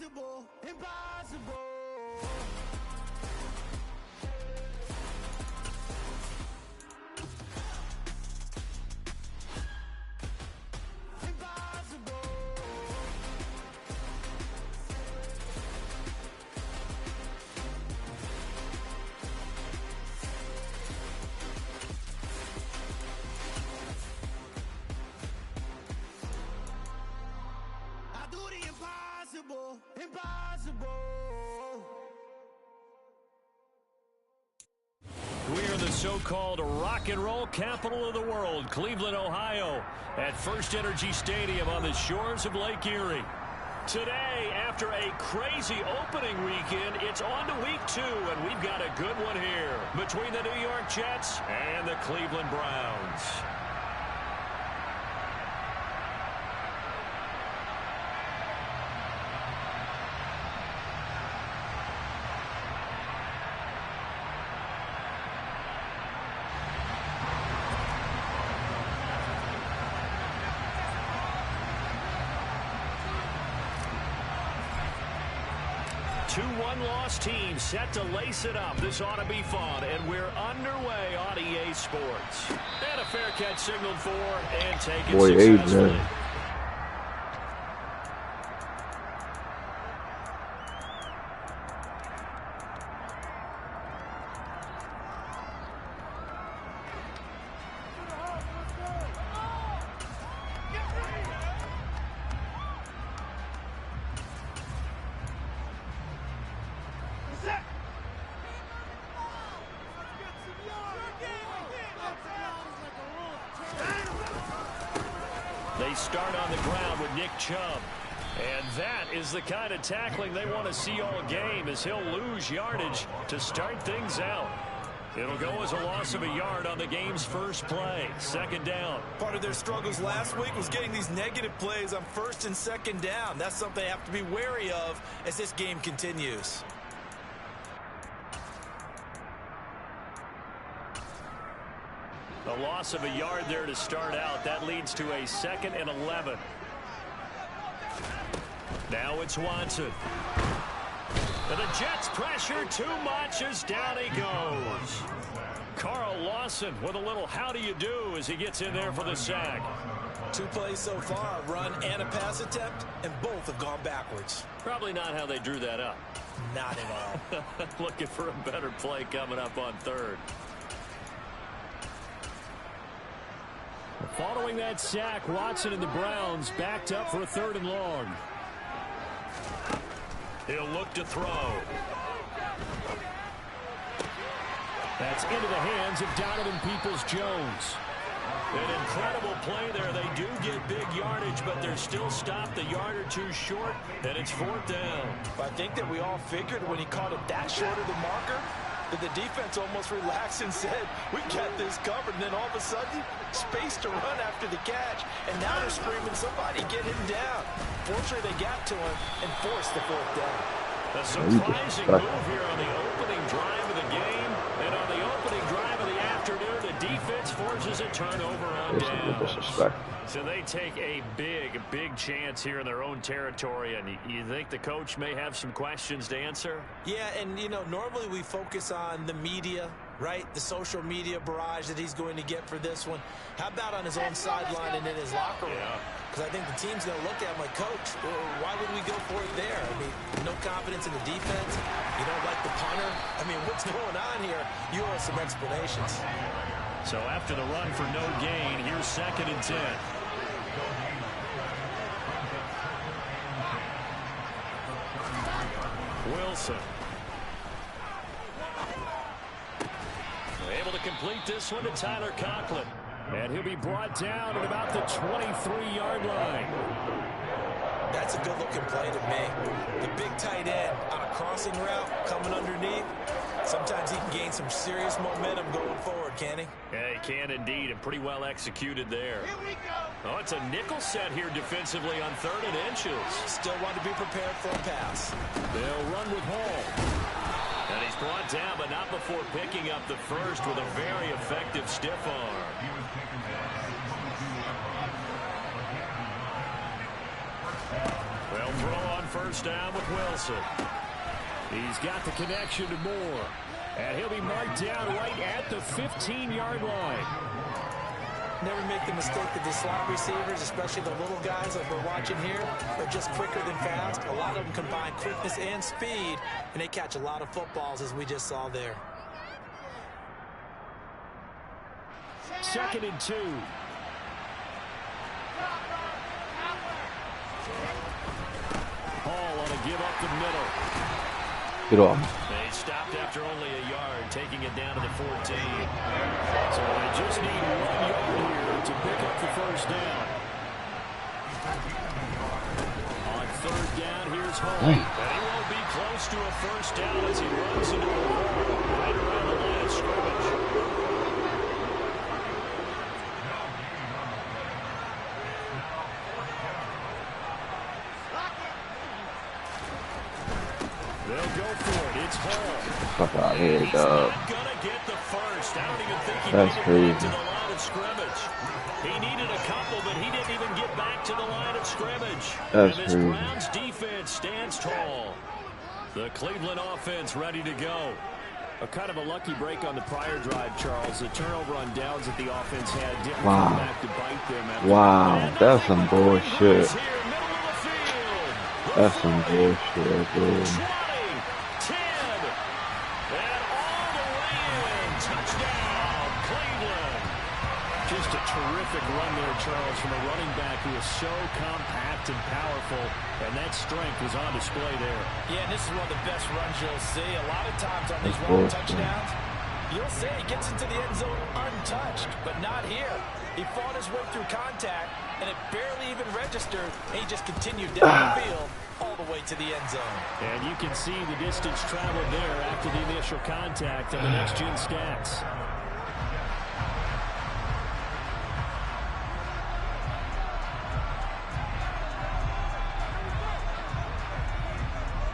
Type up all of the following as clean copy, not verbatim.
Impossible, impossible. Impossible. We are the so-called rock and roll capital of the world, Cleveland, Ohio, at First Energy Stadium on the shores of Lake Erie. Today, after a crazy opening weekend, it's on to week 2, and we've got a good one here between the New York Jets and the Cleveland Browns. Two one-loss teams set to lace it up. This ought to be fun, and we're underway on EA Sports. And a fair catch signaled for and taken successfully. They start on the ground with Nick Chubb. And that is the kind of tackling they want to see all game, as he'll lose yardage to start things out. It'll go as a loss of a yard on the game's first play. Second down. Part of their struggles last week was getting these negative plays on first and second down. That's something they have to be wary of as this game continues. A loss of a yard there to start out. That leads to a 2nd and 11. Now it's Watson. And the Jets pressure too much as down he goes. Carl Lawson with a little how do you do as he gets in there for the sack. 2 plays so far, a run and a pass attempt, and both have gone backwards. Probably not how they drew that up. Not at all. Looking for a better play coming up on 3rd. Following that sack, Watson and the Browns backed up for a 3rd and long. He'll look to throw. That's into the hands of Donovan Peoples-Jones. An incredible play there. They do get big yardage, but they're still stopped a yard or 2 short, and it's 4th down. I think that we all figured when he caught it that short of the marker, that the defense almost relaxed and said, we got this covered. And then all of a sudden, space to run after the catch. And now they're screaming, somebody get him down. Fortunately, they got to him and forced the 4th down. A surprising move here on the opening drive of the game. And on the opening drive of the afternoon, the defense forces a turnover on down. So they take a big chance here in their own territory. And you think the coach may have some questions to answer? Yeah, and, you know, normally we focus on the media, right? The social media barrage that he's going to get for this one. How about on his own sideline and in his locker room? Because I think the team's going to look at him like, Coach, why would we go for it there? I mean, no confidence in the defense. You don't like the punter. I mean, what's going on here? You owe some explanations. So after the run for no gain, here's 2nd and 10. Wilson. Able to complete this one to Tyler Conklin. And he'll be brought down at about the 23-yard line. That's a good-looking play to me. The big tight end on a crossing route coming underneath. Sometimes he can gain some serious momentum going forward, can he? Yeah, he can indeed, and pretty well executed there. Here we go. Oh, it's a nickel set here defensively on 3rd and inches. Still want to be prepared for a pass. They'll run with Hall. And he's brought down, but not before picking up the first with a very effective stiff arm. Well, throw on 1st first down with Wilson. He's got the connection to Moore. And he'll be marked down right at the 15-yard line. Never make the mistake that the slot receivers, especially the little guys like we're watching here, are just quicker than fast. A lot of them combine quickness and speed, and they catch a lot of footballs, as we just saw there. 2nd and 2. Hall on a give up the middle. Get off. They stopped after only a yard, taking it down to the 14. So they just need 1 yard here to pick up the first down. On 3rd down, here's Hall. And he won't be close to a first down as he runs into a hole right around the line of scrimmage. They'll go for it. It's Hall. Fuck out here, dog. Not gonna get the first. I don't even think he That's made it crazy. back to the line of scrimmage. He needed a couple, but he didn't even get back to the line of scrimmage. That's and this crazy. Browns defense stands tall. The Cleveland offense ready to go. A kind of a lucky break on the prior drive, Charles. The turnover on downs that the offense had didn't come back to bite them. Wow, that's some bullshit. Here, middle of the field. That's some bullshit, dude. 20, 10, and all the way in. Touchdown, Cleveland. Just a terrific run there, Charles, from a running back who is so compact and powerful, and that strength was on display there. Yeah, and this is one of the best runs you'll see. A lot of times on these long touchdowns, you'll see he gets into the end zone untouched, but not here. He fought his way through contact, and it barely even registered, and he just continued down the field all the way to the end zone. And you can see the distance traveled there after the initial contact on the next-gen stats.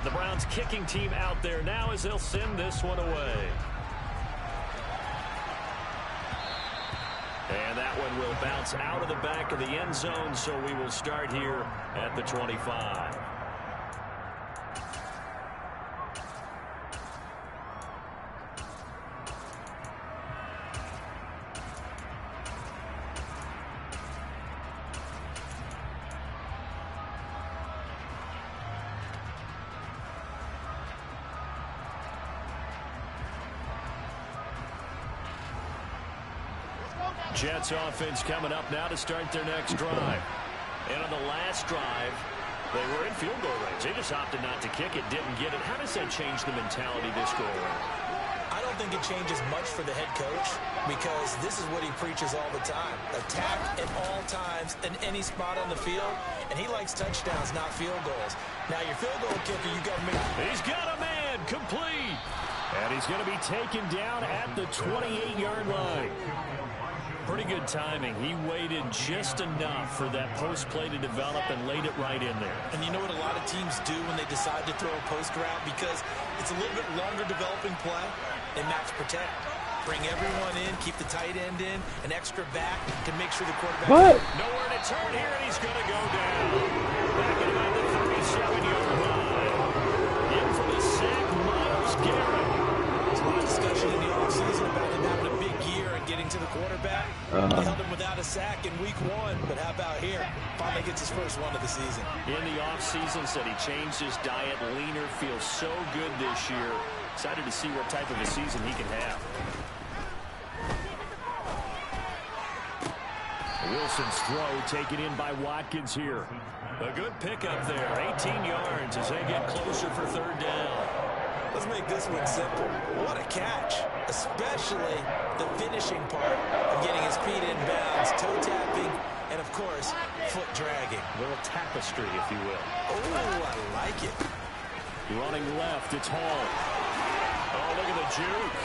The Browns kicking team out there now as they'll send this one away. And that one will bounce out of the back of the end zone, so we will start here at the 25. Jets offense coming up now to start their next drive. And on the last drive, they were in field goal range. They just opted not to kick it, didn't get it. How does that change the mentality this go around? I don't think it changes much for the head coach because this is what he preaches all the time. Attack at all times in any spot on the field, and he likes touchdowns, not field goals. Now, your field goal kicker, you got to make... He's got a man complete. And he's going to be taken down at the 28-yard line. Pretty good timing. He waited just enough for that post play to develop and laid it right in there. And you know what a lot of teams do when they decide to throw a post route? Because it's a little bit longer developing play. They max protect. Bring everyone in, keep the tight end in, an extra back to make sure the quarterback... What? Nowhere to turn here, and he's going to go down. Back at about the 37-yard line. In for the sack, Myles Garrett. There's a lot of discussion in the offseason about him having a big year and getting to the quarterback. He held him without a sack in week 1, but how about here? Finally gets his first one of the season. In the offseason, said he changed his diet, leaner, feels so good this year. Excited to see what type of a season he can have. Wilson's throw taken in by Watkins here. A good pickup there, 18 yards as they get closer for 3rd down. Let's make this one simple. What a catch, especially the finishing part of getting his feet in bounds, toe tapping, and of course, foot dragging. A little tapestry, if you will. Oh, I like it. Running left, it's Hall. Oh, look at the juke.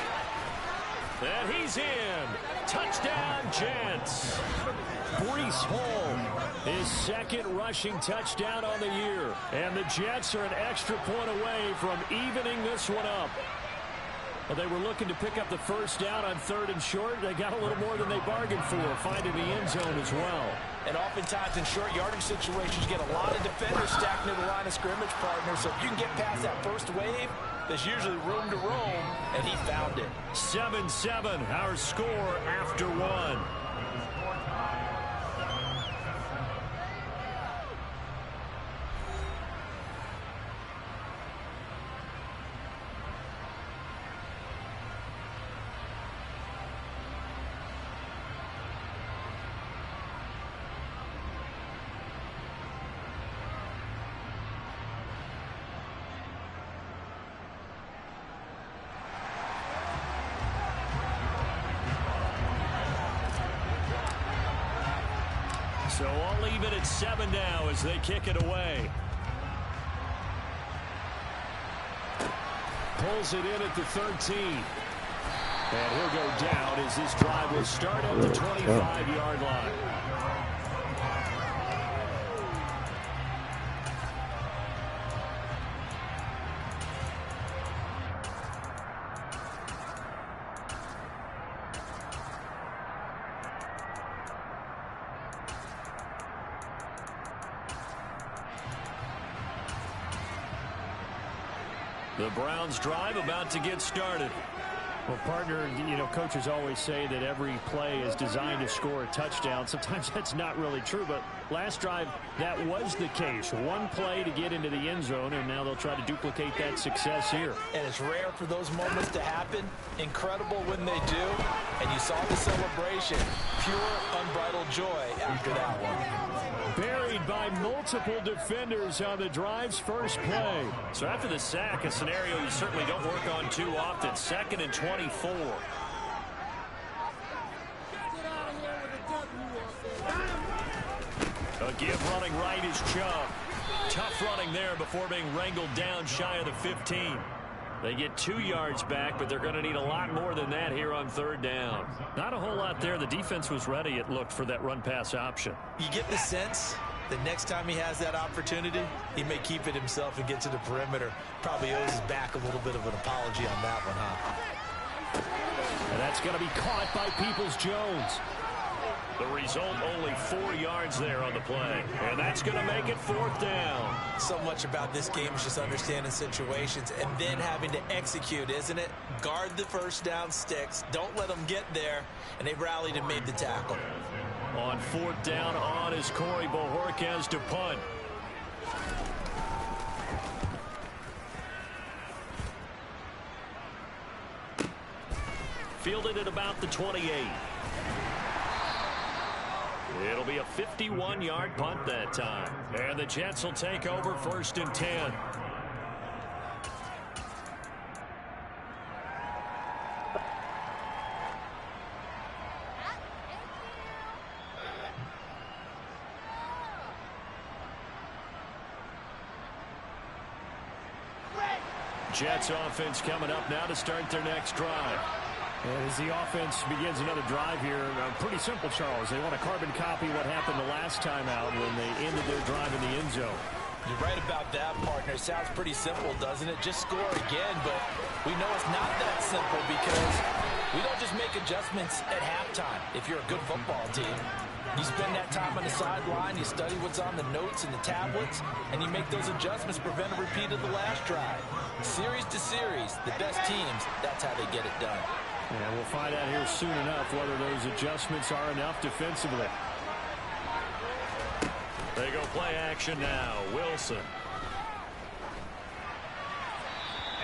And he's in. Touchdown, Jets. Breece Hall, his 2nd rushing touchdown on the year. And the Jets are an extra point away from evening this one up. Well, they were looking to pick up the first down on 3rd and short. They got a little more than they bargained for, finding the end zone as well. And oftentimes in short yardage situations, you get a lot of defenders stacked near the line of scrimmage, partner. So if you can get past that first wave, there's usually room to roam, and he found it. 7-7, our score after 1. So all even at 7 now as they kick it away. Pulls it in at the 13. And he'll go down as this drive will start at the 25-yard line. The Browns drive about to get started. Well, partner, you know, coaches always say that every play is designed to score a touchdown. Sometimes that's not really true, but last drive, that was the case. One play to get into the end zone, and now they'll try to duplicate that success here. And it's rare for those moments to happen. Incredible when they do. And you saw the celebration. Pure, unbridled joy after that one. Buried by multiple defenders on the drive's first play. So after the sack, a scenario you certainly don't work on too often. 2nd and 24. A give running right is Chubb. Tough running there before being wrangled down shy of the 15. They get 2 yards back, but they're going to need a lot more than that here on 3rd down. Not a whole lot there. The defense was ready, it looked, for that run-pass option. You get the sense that next time he has that opportunity, he may keep it himself and get to the perimeter. Probably owes his back a little bit of an apology on that one, huh? And that's going to be caught by Peoples-Jones. The result, only 4 yards there on the play. And that's going to make it 4th down. So much about this game is just understanding situations and then having to execute, isn't it? Guard the first down sticks. Don't let them get there. And they rallied and made the tackle. On 4th down, on is Corey Bojorquez to punt. Fielded at about the 28. It'll be a 51-yard punt that time. And the Jets will take over 1st and 10. Jets offense coming up now to start their next drive. As the offense begins another drive here, pretty simple, Charles. They want to carbon copy what happened the last time out when they ended their drive in the end zone. You're right about that, partner. Sounds pretty simple, doesn't it? Just score again, but we know it's not that simple because we don't just make adjustments at halftime. If you're a good football team, you spend that time on the sideline, you study what's on the notes and the tablets, and you make those adjustments, prevent a repeat of the last drive. Series to series, the best teams, that's how they get it done. And we'll find out here soon enough whether those adjustments are enough defensively. They go play action now. Wilson.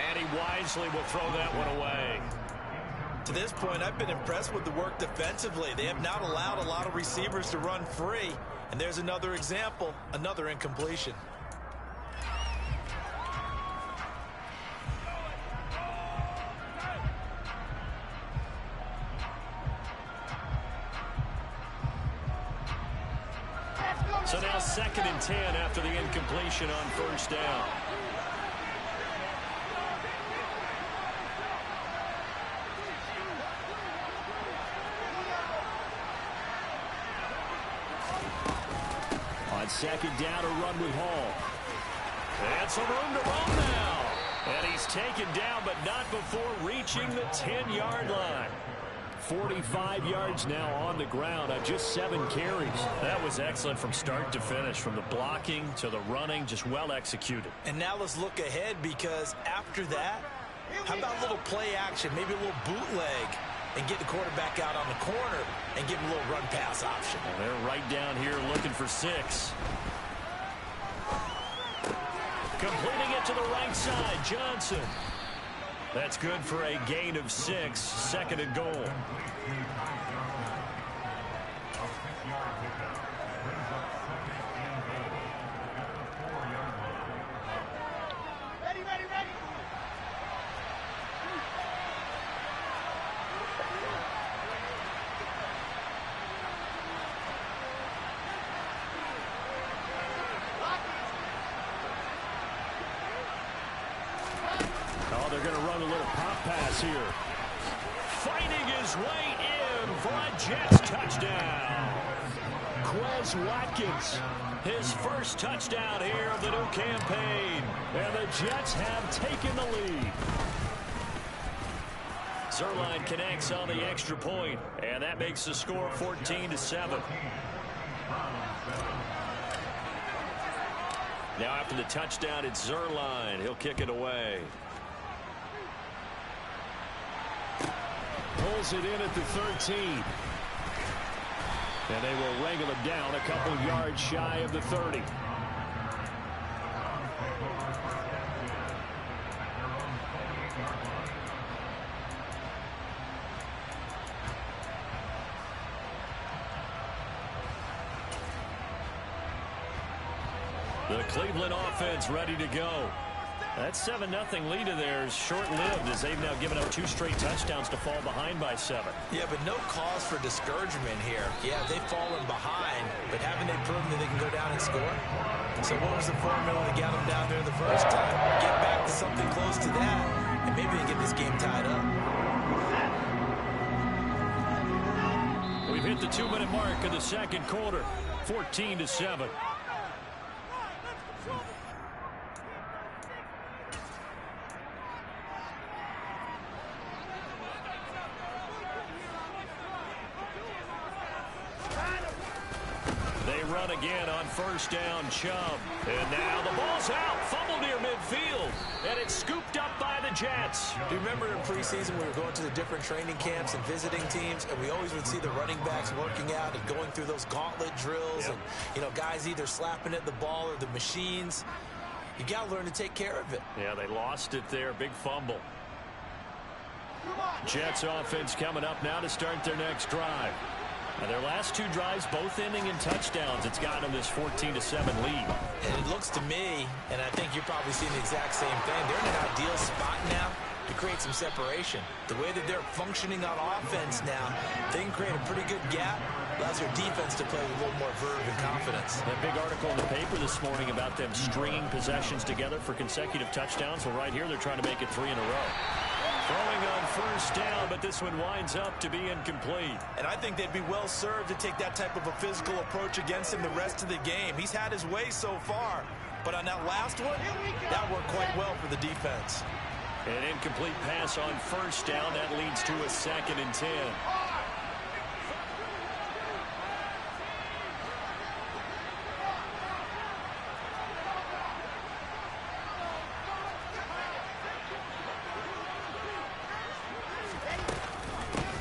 And he wisely will throw that one away. To this point, I've been impressed with the work defensively. They have not allowed a lot of receivers to run free. And there's another example, another incompletion. So now 2nd and 10 after the incompletion on 1st down. On 2nd down, a run with Hall. And some room to run now. And he's taken down, but not before reaching the 10-yard line. 45 yards now on the ground on just 7 carries. That was excellent from start to finish, from the blocking to the running, just well executed. And now let's look ahead, because after that, how about a little play action, maybe a little bootleg, and get the quarterback out on the corner and give him a little run pass option. Well, they're right down here looking for 6. Completing it to the right side, Johnson. That's good for a gain of 6, 2nd and goal. They're going to run a little pop pass here. Fighting his way in for a Jets touchdown. Quez Watkins, his first touchdown here of the new campaign. And the Jets have taken the lead. Zerline connects on the extra point, and that makes the score 14-7. Now after the touchdown, it's Zerline. He'll kick it away. Pulls it in at the 13. And they will wrangle it down a couple yards shy of the 30. The Cleveland offense ready to go. That 7-0 lead of theirs short-lived, as they've now given up 2 straight touchdowns to fall behind by 7. Yeah, but no cause for discouragement here. Yeah, they've fallen behind, but haven't they proven that they can go down and score? So what was the formula that got them down there the first time? Get back to something close to that, and maybe they get this game tied up. We've hit the 2-minute mark of the second quarter, 14-7. Run again on first down, Chubb. And now the ball's out. Fumble near midfield. And it's scooped up by the Jets. Do you remember in preseason we were going to the different training camps and visiting teams, and we always would see the running backs working out and going through those gauntlet drills, and, you know, guys either slapping at the ball or the machines. You got to learn to take care of it. Yeah, they lost it there. Big fumble. Jets offense coming up now to start their next drive. And their last 2 drives, both ending in touchdowns. It's gotten them this 14-7 lead. And it looks to me, and I think you're probably seeing the exact same thing, they're in an ideal spot now to create some separation. The way that they're functioning on offense now, they can create a pretty good gap. Allows their defense to play with a little more verve and confidence. That big article in the paper this morning about them stringing possessions together for consecutive touchdowns. Well, right here, they're trying to make it 3 in a row. Throwing on first down, but this one winds up to be incomplete. And I think they'd be well served to take that type of a physical approach against him the rest of the game. He's had his way so far, but on that last one, that worked quite well for the defense. An incomplete pass on first down. That leads to a 2nd and 10.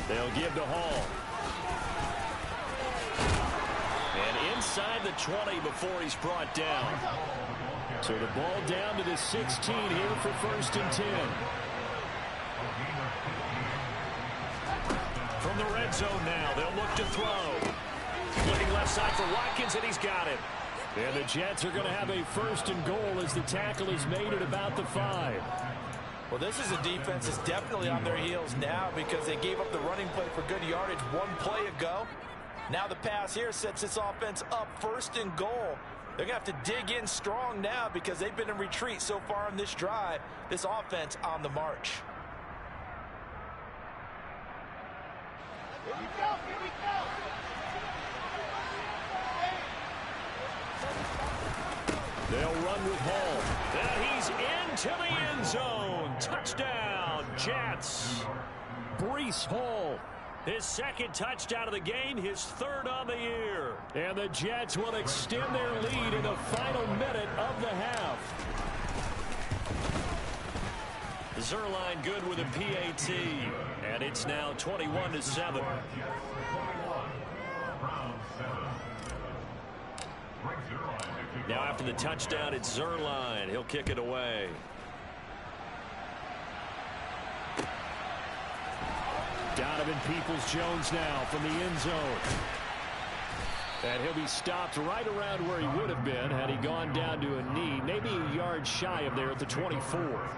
They'll give to Hall. And inside the 20 before he's brought down. So the ball down to the 16 here for 1st and 10. From the red zone now, they'll look to throw. Splitting left side for Watkins, and he's got it. And the Jets are going to have a 1st and goal as the tackle is made at about the 5. Well, this is a defense that's definitely on their heels now because they gave up the running play for good yardage 1 play ago. Now the pass here sets this offense up 1st and goal. They're going to have to dig in strong now because they've been in retreat so far on this drive. This offense on the march. Here we go, here we go. They'll run with Hall. And he's into the end zone. Touchdown, Jets. Breece Hall. His second touchdown of the game, his third on the year. And the Jets will extend their lead in the final minute of the half. Zerline good with a PAT. And it's now 21-7. Now after the touchdown, it's Zerline. He'll kick it away. Donovan Peoples-Jones now from the end zone. And he'll be stopped right around where he would have been had he gone down to a knee, maybe a yard shy of there at the 24.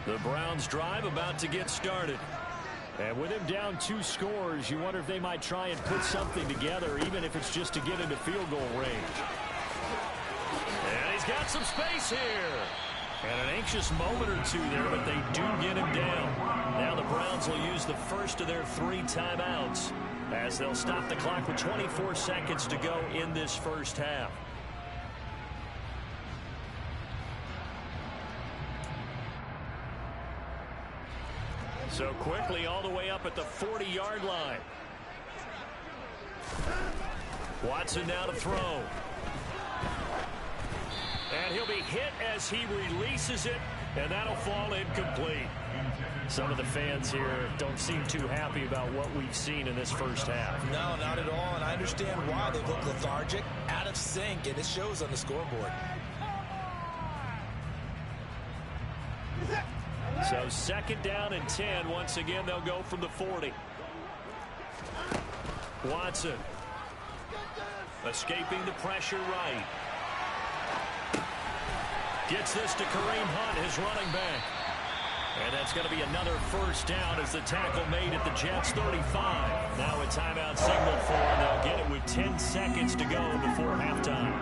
The Browns drive about to get started. And with him down 2 scores, you wonder if they might try and put something together, even if it's just to get into field goal range. And he's got some space here. And an anxious moment or two there, but they do get him down. Now the Browns will use the first of their 3 timeouts as they'll stop the clock with 24 seconds to go in this first half. So quickly all the way up at the 40-yard line. Watson now to throw. And he'll be hit as he releases it, and that'll fall incomplete. Some of the fans here don't seem too happy about what we've seen in this first half. No, not at all, and I understand why. They look lethargic, out of sync, and it shows on the scoreboard. So 2nd down and 10. Once again, they'll go from the 40. Watson escaping the pressure right. Gets this to Kareem Hunt, his running back. And that's going to be another first down as the tackle made at the Jets' 35. Now a timeout signal for them. They'll get it with 10 seconds to go before halftime.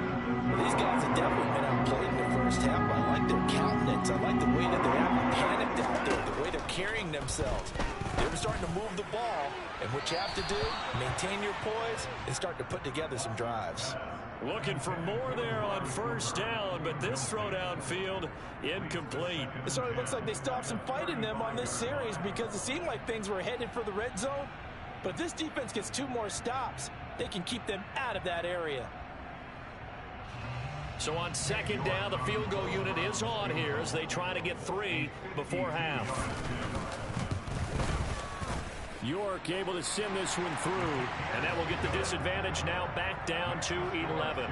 Well, these guys have definitely been outplayed in the first half. I like their countenance. I like the way that they're acting panicked out there, the way they're carrying themselves. They're starting to move the ball, and what you have to do, maintain your poise and start to put together some drives. Looking for more there on first down, but this throw downfield incomplete. It sort of looks like they stopped some fight in them on this series because it seemed like things were headed for the red zone. But if this defense gets 2 more stops, they can keep them out of that area. So on 2nd down, the field goal unit is on here as they try to get 3 before half. York able to send this one through. And that will get the disadvantage now back down to 11.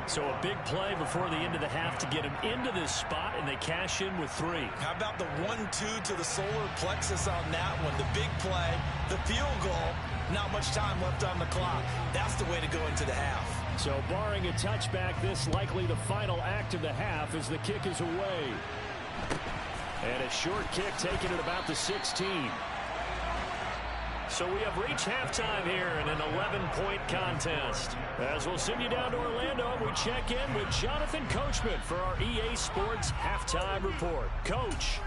So a big play before the end of the half to get them into this spot, and they cash in with 3. How about the 1-2 to the solar plexus on that one? The big play, the field goal, not much time left on the clock. That's the way to go into the half. So barring a touchback, this likely the final act of the half as the kick is away. And a short kick taken at about the 16. So we have reached halftime here in an 11-point contest. As we'll send you down to Orlando, we check in with Jonathan Coachman for our EA Sports Halftime Report. Coach.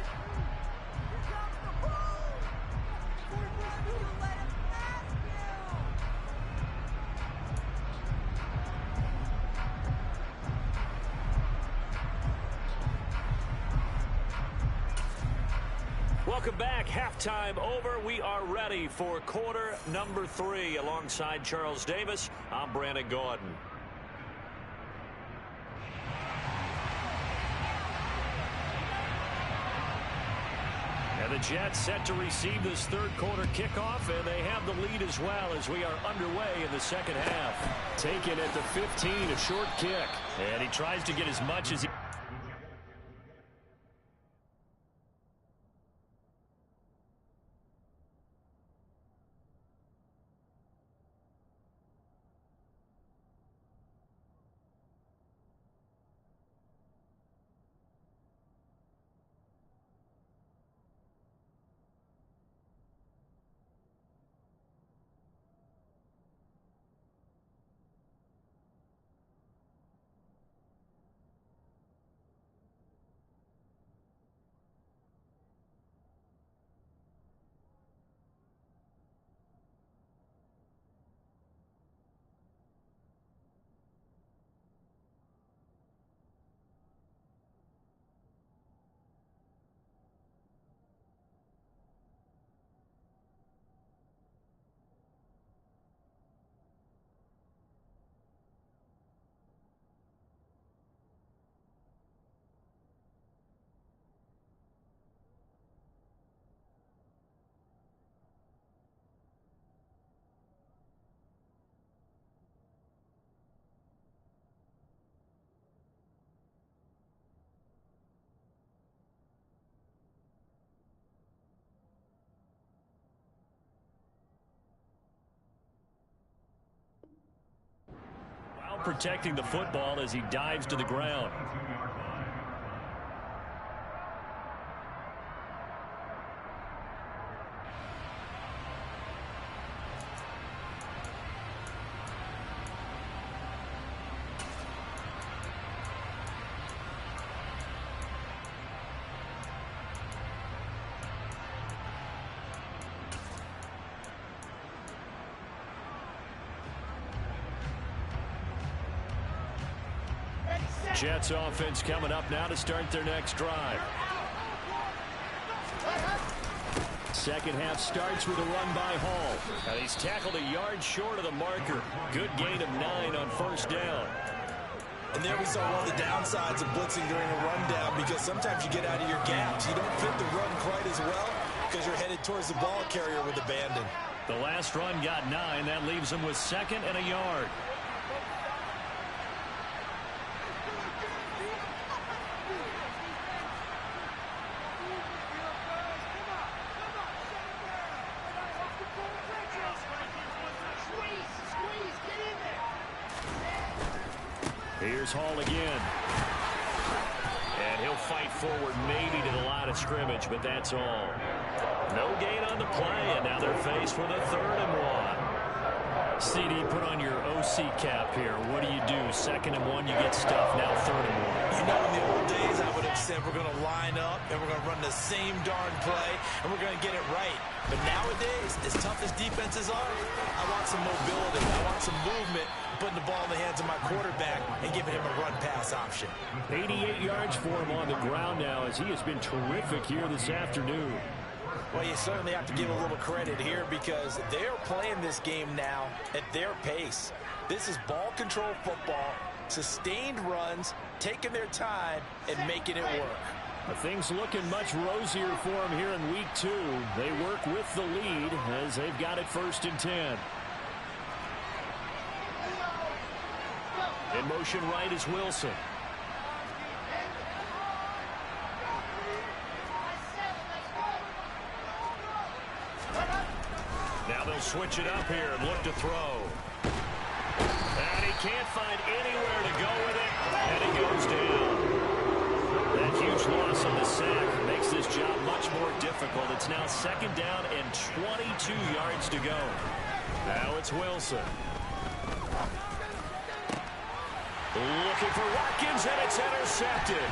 Welcome back. Halftime over. We are ready for quarter number 3. Alongside Charles Davis, I'm Brandon Gordon. And the Jets set to receive this 3rd quarter kickoff, and they have the lead as well as we are underway in the 2nd half. Taken at the 15, a short kick. And he tries to get as much as he... protecting the football as he dives to the ground. Jets offense coming up now to start their next drive. Second half starts with a run by Hall. Now he's tackled a yard short of the marker. Good gain of 9 on first down. And there we saw one of the downsides of blitzing during a rundown, because sometimes you get out of your gaps. You don't fit the run quite as well because you're headed towards the ball carrier with abandon. The last run got 9. That leaves him with 2nd and a yard. Here's Hall again. And he'll fight forward maybe to the line of scrimmage, but that's all. No gain on the play, and now they're faced with a 3rd and 1. CD, put on your OC cap here. What do you do? 2nd and 1, you get stuffed. Now 3rd and 1. You know, in the old days, I would have said we're going to line up and we're going to run the same darn play and we're going to get it right. But nowadays, as tough as defenses are, I want some mobility. I want some movement, putting the ball in the hands of my quarterback and giving him a run-pass option. 88 yards for him on the ground now, as he has been terrific here this afternoon. Well, you certainly have to give a little credit here, because they're playing this game now at their pace. This is ball control football, sustained runs, taking their time, and making it work. Things looking much rosier for him here in week 2. They work with the lead as they've got it 1st and 10. In motion right is Wilson. Now they'll switch it up here and look to throw. And he can't find anywhere to go with it, and he goes down. That huge loss on the sack makes this job much more difficult. It's now 2nd down and 22 yards to go. Now it's Wilson. Looking for Watkins, and it's intercepted.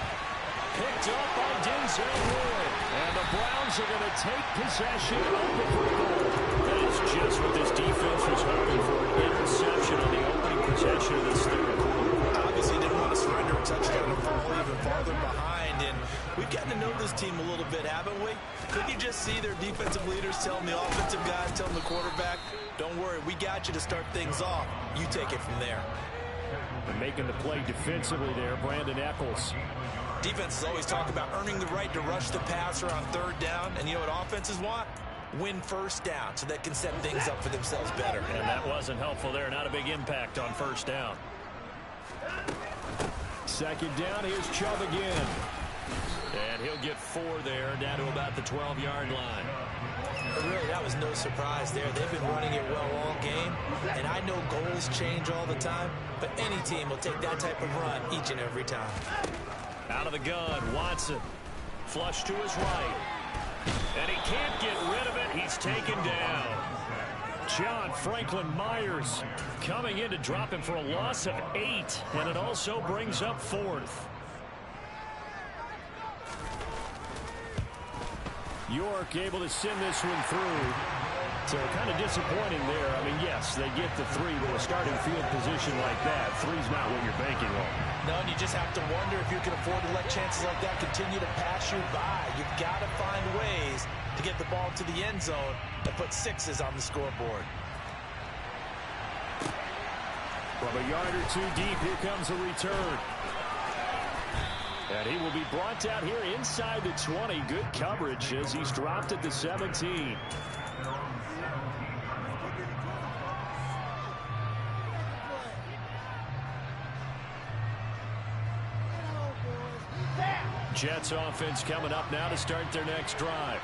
Picked up by Denzel Ward. And the Browns are going to take possession of the football. That is just what this defense was hoping for. Interception on the opening possession of this 3rd quarter. Obviously didn't want to surrender a touchdown and fall even farther behind. And we've gotten to know this team a little bit, haven't we? Could you just see their defensive leaders telling the offensive guys, telling the quarterback, don't worry, we got you to start things off. You take it from there. And making the play defensively there, Brandon Eccles. Defenses always talk about earning the right to rush the passer on 3rd down. And you know what offenses want? Win 1st down so they can set things up for themselves better. And that wasn't helpful there. Not a big impact on 1st down. 2nd down, here's Chubb again. And he'll get 4 there, down to about the 12-yard line. Really, that was no surprise there. They've been running it well all game. And I know goals change all the time, but any team will take that type of run each and every time. Out of the gun, Watson. Flush to his right. And he can't get rid of it. He's taken down. John Franklin Myers coming in to drop him for a loss of 8. And it also brings up 4th. York able to send this one through. So kind of disappointing there. I mean, yes, they get the 3, but a starting field position like that, 3's not what you're banking on. No, and you just have to wonder if you can afford to let chances like that continue to pass you by. You've got to find ways to get the ball to the end zone and put 6s on the scoreboard. From a yard or 2 deep, here comes a return. And he will be brought down here inside the 20. Good coverage as he's dropped at the 17. Jets offense coming up now to start their next drive.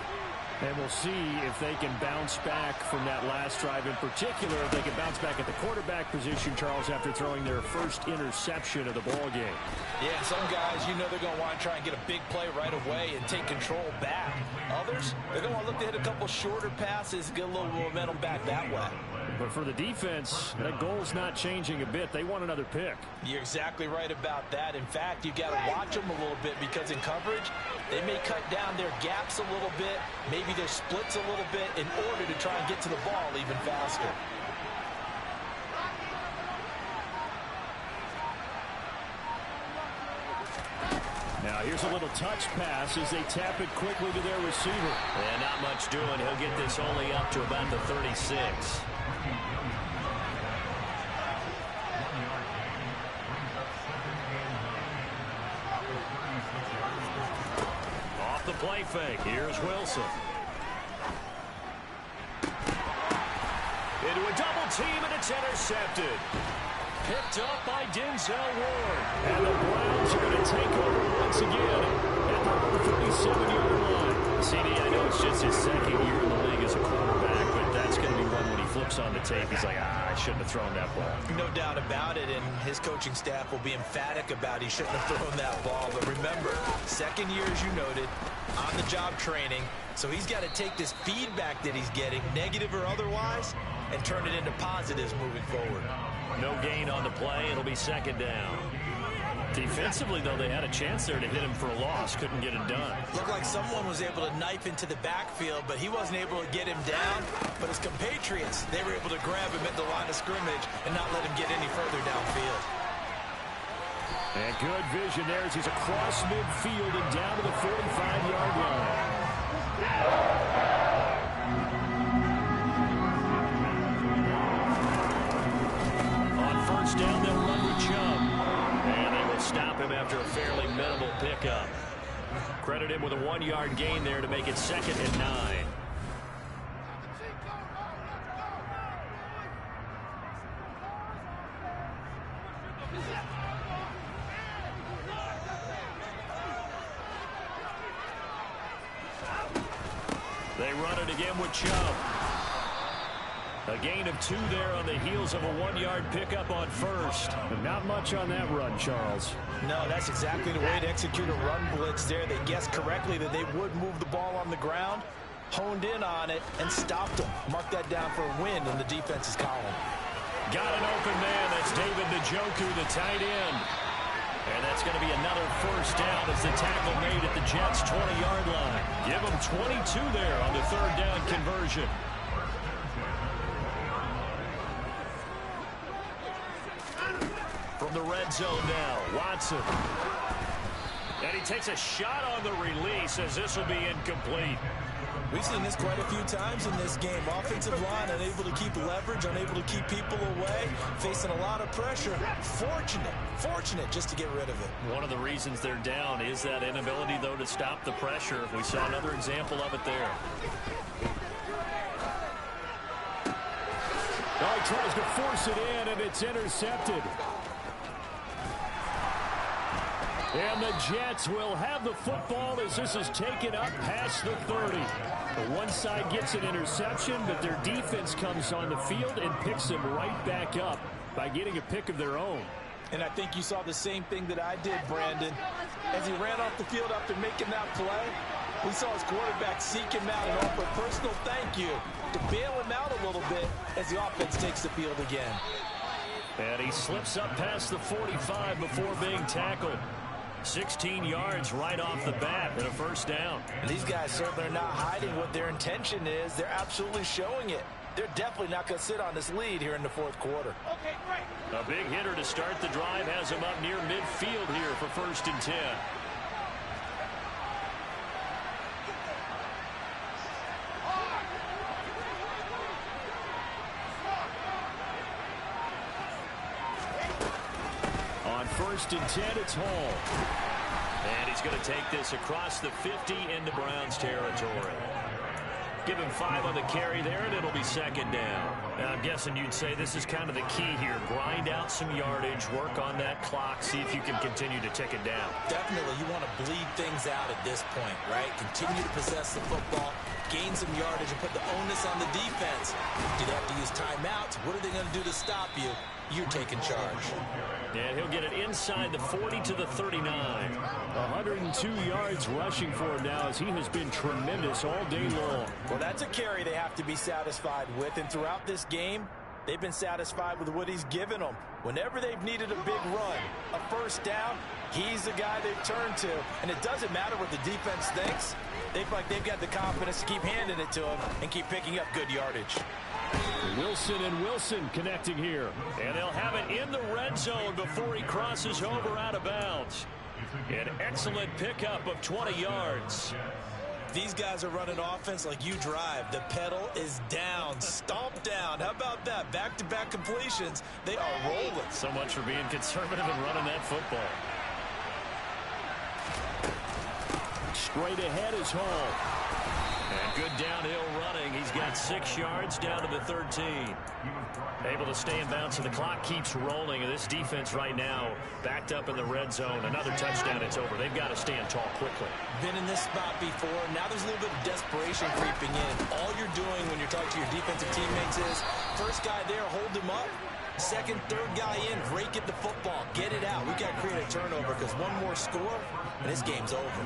And we'll see if they can bounce back from that last drive, in particular, if they can bounce back at the quarterback position, Charles, after throwing their first interception of the ball game. Yeah, some guys, you know they're going to want to try and get a big play right away and take control back. Others, they're going to want to look to hit a couple shorter passes, get a little momentum back that way. But for the defense, that goal's not changing a bit. They want another pick. You're exactly right about that. In fact, you've got to watch them a little bit because in coverage, they may cut down their gaps a little bit, maybe their splits a little bit in order to try and get to the ball even faster. Now here's a little touch pass as they tap it quickly to their receiver. And not much doing. He'll get this only up to about the 36. Off the play fake. Here's Wilson. Into a double team, and it's intercepted. Picked up by Denzel Ward. And the Browns are going to take over once again at the 37-yard line. CD, I know it's just his second year in the league as a quarterback, but that's going to be one when he flips on the tape. He's like, I shouldn't have thrown that ball. No doubt about it, and his coaching staff will be emphatic about he shouldn't have thrown that ball. But remember, second year, as you noted, on-the-job training, so he's got to take this feedback that he's getting, negative or otherwise, and turn it into positives moving forward. No gain on the play. It'll be second down. Defensively, though, they had a chance there to hit him for a loss. Couldn't get it done. Looked like someone was able to knife into the backfield, but he wasn't able to get him down. But his compatriots, they were able to grab him at the line of scrimmage and not let him get any further downfield. And good vision there as he's across midfield and down to the 45-yard line. Down, they'll run with Chubb. And they will stop him after a fairly minimal pickup. Credit him with a 1-yard gain there to make it 2nd and 9. They run it again with Chubb. A gain of 2 there on the heels of a 1-yard pickup on first. But not much on that run, Charles. No, that's exactly the way to execute a run blitz there. They guessed correctly that they would move the ball on the ground, honed in on it, and stopped them. Mark that down for a win in the defense's column. Got an open man. That's David Njoku, the tight end. And that's going to be another first down as the tackle made at the Jets' 20-yard line. Give them 22 there on the 3rd down conversion. From the red zone now, Watson. And he takes a shot on the release as this will be incomplete. We've seen this quite a few times in this game. Offensive line unable to keep leverage, unable to keep people away, facing a lot of pressure. Fortunate just to get rid of it. One of the reasons they're down is that inability, though, to stop the pressure. We saw another example of it there. Oh, he tries to force it in, and it's intercepted. And the Jets will have the football as this is taken up past the 30. The one side gets an interception, but their defense comes on the field and picks them right back up by getting a pick of their own. And I think you saw the same thing that I did, Brandon. As he ran off the field after making that play, we saw his quarterback seek him out and offer a personal thank you to bail him out a little bit as the offense takes the field again. And he slips up past the 45 before being tackled. 16 yards right off the bat and a first down. And these guys certainly are not hiding what their intention is. They're absolutely showing it. They're definitely not going to sit on this lead here in the 4th quarter. Okay, great. A big hitter to start the drive has him up near midfield here for 1st and 10. On 1st and 10, it's Hall. And he's going to take this across the 50 into Browns territory. Give him 5 on the carry there, and it'll be 2nd down. Now, I'm guessing you'd say this is kind of the key here. Grind out some yardage, work on that clock, see if you can continue to tick it down. Definitely, you want to bleed things out at this point, right? Continue to possess the football, gain some yardage, and put the onus on the defense. Do they have to use timeouts? What are they going to do to stop you? You're taking charge. And he'll get it inside the 40 to the 39. 102 yards rushing for him now as he has been tremendous all day long. Well, that's a carry they have to be satisfied with. And throughout this game, they've been satisfied with what he's given them. Whenever they've needed a big run, a first down, he's the guy they've turned to. And it doesn't matter what the defense thinks. They've got the confidence to keep handing it to him and keep picking up good yardage. Wilson and Wilson connecting here. And they'll have it in the red zone before he crosses over out of bounds. An excellent pickup of 20 yards. These guys are running offense like you drive. The pedal is down, stomp down. How about that? Back-to-back completions. They are rolling. So much for being conservative and running that football. Straight ahead is Hall. And good downhill running. He's got 6 yards down to the 13. Able to stay in bounds, so the clock keeps rolling. And this defense right now backed up in the red zone. Another touchdown, it's over. They've got to stand tall quickly. Been in this spot before. Now there's a little bit of desperation creeping in. All you're doing when you're talking to your defensive teammates is first guy there, hold him up. Second, third guy in, break it the football. Get it out. We got to create a turnover because one more score, and this game's over.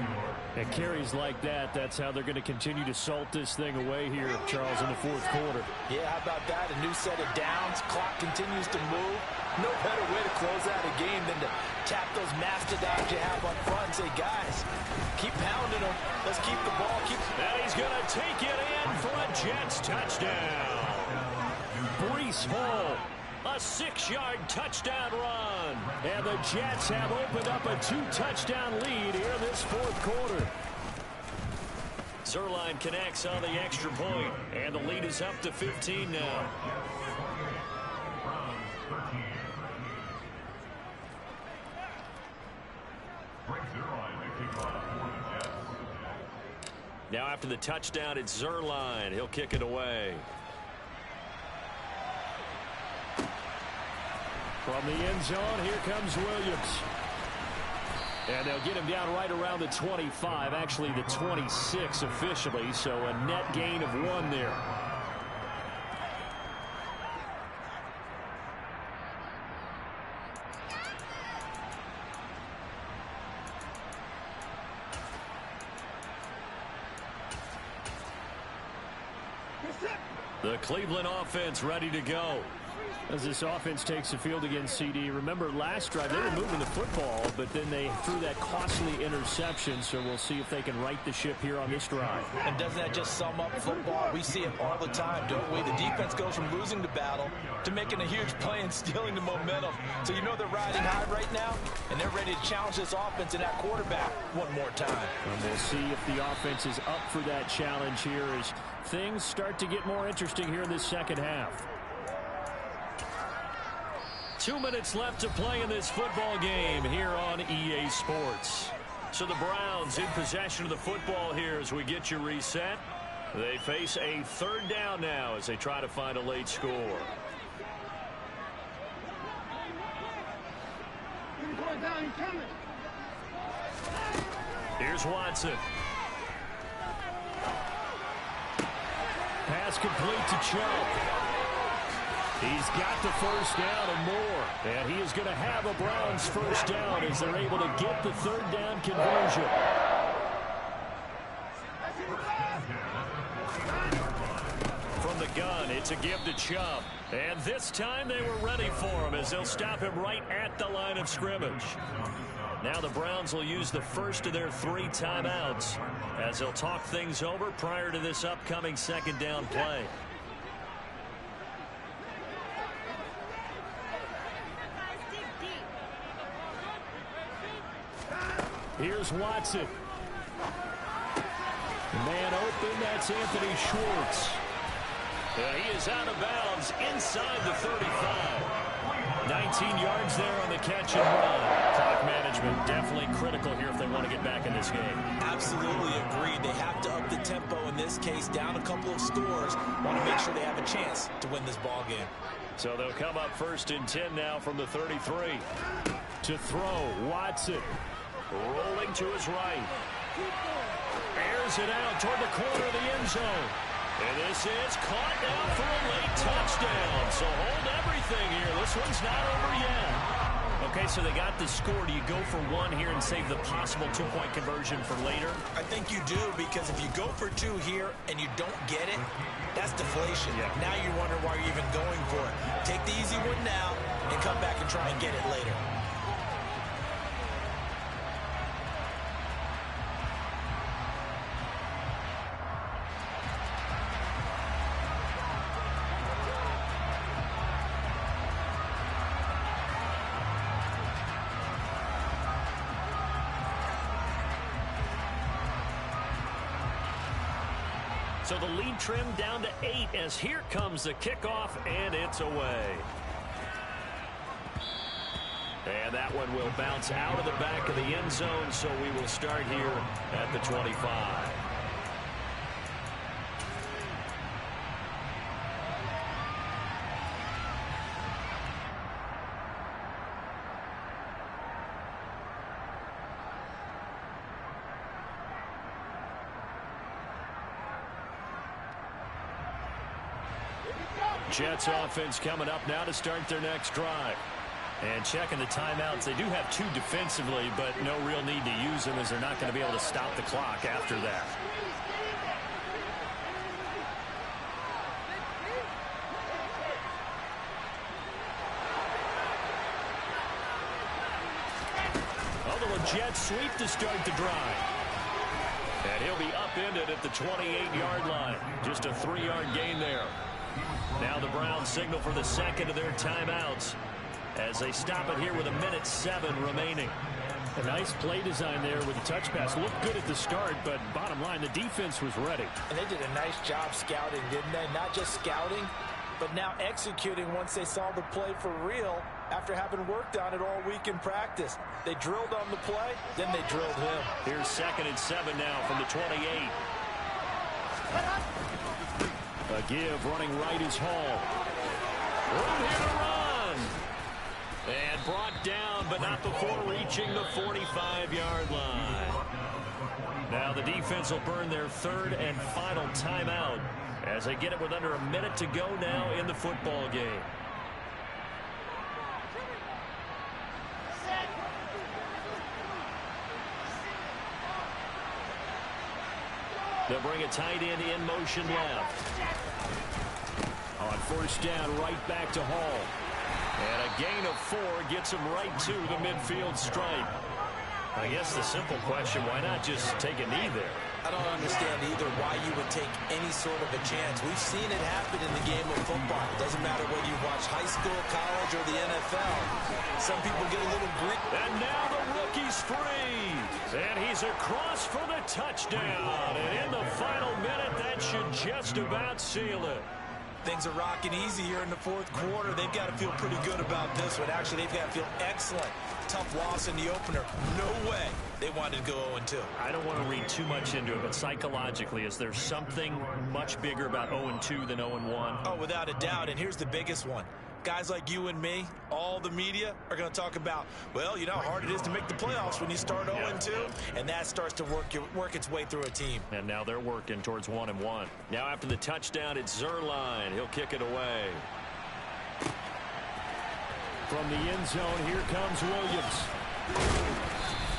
And carries like that, that's how they're going to continue to salt this thing away here, Charles, in the fourth quarter. Yeah, how about that? A new set of downs. Clock continues to move. No better way to close out a game than to tap those mastodons you have up front and say, guys, keep pounding them. Let's keep the ball. And he's going to take it in for a Jets touchdown. Breece Hall. A 6-yard touchdown run. And the Jets have opened up a 2-touchdown lead here in this fourth quarter. Zerline connects on the extra point, and the lead is up to 15 now. Now after the touchdown, it's Zerline. He'll kick it away. From the end zone, here comes Williams. And they'll get him down right around the 25, actually the 26 officially, so a net gain of 1 there. The Cleveland offense ready to go. As this offense takes the field against CD, remember last drive they were moving the football, but then they threw that costly interception, so we'll see if they can right the ship here on this drive. And doesn't that just sum up football? We see it all the time, don't we? The defense goes from losing the battle to making a huge play and stealing the momentum. So you know they're riding high right now, and they're ready to challenge this offense and that quarterback one more time. And we'll see if the offense is up for that challenge here as things start to get more interesting here in this second half. 2 minutes left to play in this football game here on EA Sports. So the Browns in possession of the football here as we get you reset. They face a third down now as they try to find a late score. Here's Watson. Pass complete to Chubb. He's got the first down and more. And he is going to have a Browns first down as they're able to get the third down conversion. From the gun, it's a give to Chubb. And this time they were ready for him as they'll stop him right at the line of scrimmage. Now the Browns will use the first of their 3 timeouts as they'll talk things over prior to this upcoming second down play. Here's Watson. Man open, that's Anthony Schwartz. And he is out of bounds inside the 35. 19 yards there on the catch and run. Clock management definitely critical here if they want to get back in this game. Absolutely agreed. They have to up the tempo in this case, down a couple of scores. Want to make sure they have a chance to win this ball game. So they'll come up 1st and 10 now from the 33. To throw, Watson. Rolling to his right. Airs it out toward the corner of the end zone. And this is caught down for a late touchdown. So hold everything here. This one's not over yet. Okay, so they got the score. Do you go for one here and save the possible two-point conversion for later? I think you do, because if you go for two here and you don't get it, that's deflation. Yeah. Now you wonder why you're even going for it. Take the easy one now and come back and try and get it later. So the lead trimmed down to 8 as here comes the kickoff, and it's away. And that one will bounce out of the back of the end zone, so we will start here at the 25. Jets offense coming up now to start their next drive. And checking the timeouts. They do have 2 defensively, but no real need to use them as they're not going to be able to stop the clock after that. Although a jet sweep to start the drive. And he'll be upended at the 28-yard line. Just a 3-yard gain there. Now the Browns signal for the second of their timeouts as they stop it here with 1:07 remaining. A nice play design there with the touch pass. Looked good at the start, but bottom line, the defense was ready. And they did a nice job scouting, didn't they? Not just scouting, but now executing once they saw the play for real after having worked on it all week in practice. They drilled on the play, then they drilled him. Here's 2nd and 7 now from the 28. A give running right is Hall. Room here to run. And brought down, but not before reaching the 45-yard line. Now the defense will burn their 3rd and final timeout as they get it with under a minute to go now in the football game. They'll bring a tight end in motion left. On 1st down, right back to Hall. And a gain of 4 gets him right to the midfield stripe. I guess the simple question, why not just take a knee there? I don't understand either why you would take any sort of a chance. We've seen it happen in the game of football. It doesn't matter whether you watch high school, college, or the NFL. Some people get a little green. And now the rookie's free. And he's across for the touchdown. And in the final minute, that should just about seal it. Things are rocking easy here in the 4th quarter. They've got to feel pretty good about this one. Actually, they've got to feel excellent. Tough loss in the opener. No way they wanted to go 0-2. I don't want to read too much into it, but psychologically, is there something much bigger about 0-2 than 0-1? Oh, without a doubt. And here's the biggest one. Guys like you and me, all the media, are going to talk about, well, you know how hard it is to make the playoffs when you start 0-2, and that starts to work its way through a team. And now they're working towards 1-1. Now after the touchdown, it's Zerline. He'll kick it away. From the end zone, here comes Williams.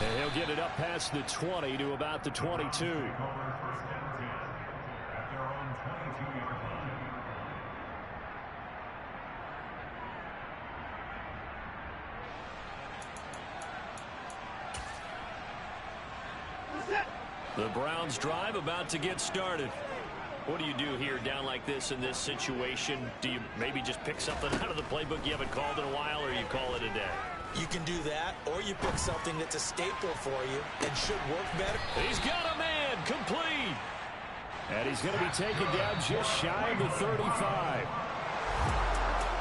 And he'll get it up past the 20 to about the 22. The Browns drive about to get started. What do you do here down like this in this situation? Do you maybe just pick something out of the playbook you haven't called in a while, or you call it a day? You can do that, or you pick something that's a staple for you and should work better. He's got a man, complete. And he's going to be taken down just shy of the 35.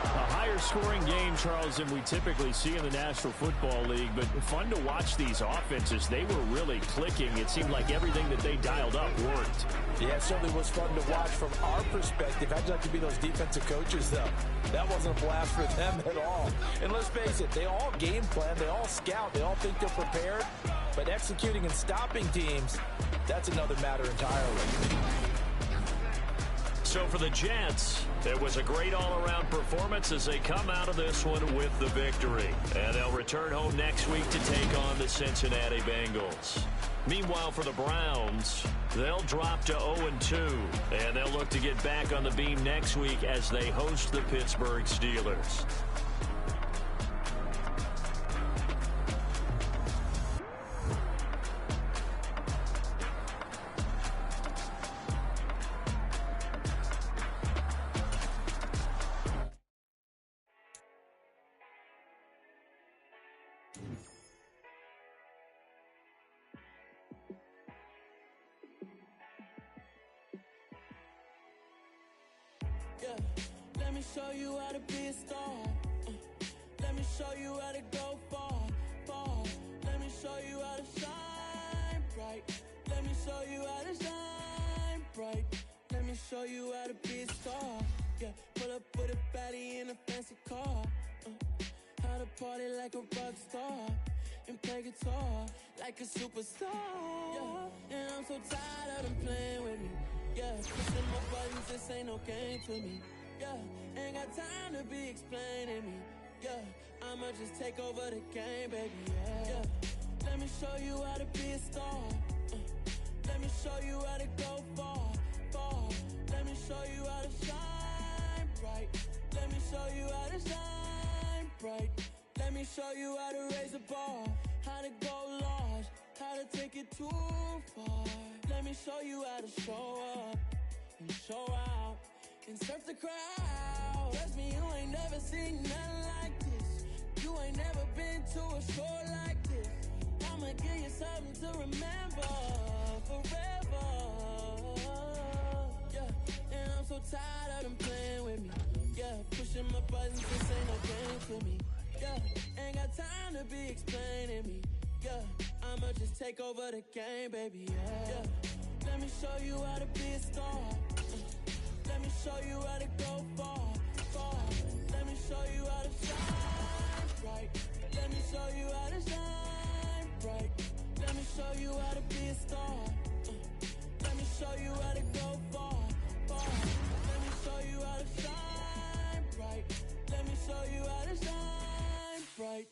A high higher scoring game, Charles, than we typically see in the National Football League, but fun to watch these offenses. They were really clicking. It seemed like everything that they dialed up worked. Yeah, it certainly was fun to watch from our perspective. I'd like to be those defensive coaches, though. That wasn't a blast for them at all. And let's face it, they all game plan, they all scout, they all think they're prepared, but executing and stopping teams, that's another matter entirely. So for the Jets, it was a great all-around performance as they come out of this one with the victory. And they'll return home next week to take on the Cincinnati Bengals. Meanwhile, for the Browns, they'll drop to 0-2, and they'll look to get back on the beam next week as they host the Pittsburgh Steelers. Yeah, let me show you how to be a star. Let me show you how to go far, far. Let me show you how to shine bright. Let me show you how to shine bright. Let me show you how to be a star. Yeah, pull up with a baddie in a fancy car. How to party like a rock star and play guitar like a superstar. Yeah, and I'm so tired of them playing with me. Yeah, pushing my buttons, this ain't no game to me. Yeah, ain't got time to be explaining me. Yeah, I'ma just take over the game, baby. Yeah, let me show you how to be a star. Let me show you how to go far, far. Let me show you how to shine bright. Let me show you how to shine bright. Let me show you how to raise the bar, how to go large, how to take it too far. Let me show you how to show up and show out and surf the crowd. Trust me, you ain't never seen nothing like this. You ain't never been to a show like this. I'ma give you something to remember forever. Yeah, and I'm so tired of them playing with me. Yeah, pushing my buttons, this ain't no game to me. Yeah, ain't got time to be explaining me. Yeah, I'ma just take over the game, baby. Yeah, let me show you how to be a star. Let me show you how to go far, far. Let me show you how to shine bright. Let me show you how to shine bright. Let me show you how to be a star. Let me show you how to go far, far. Let me show you how to shine bright. Let me show you how to shine bright.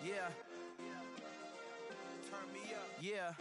Yeah. Turn me up. Yeah.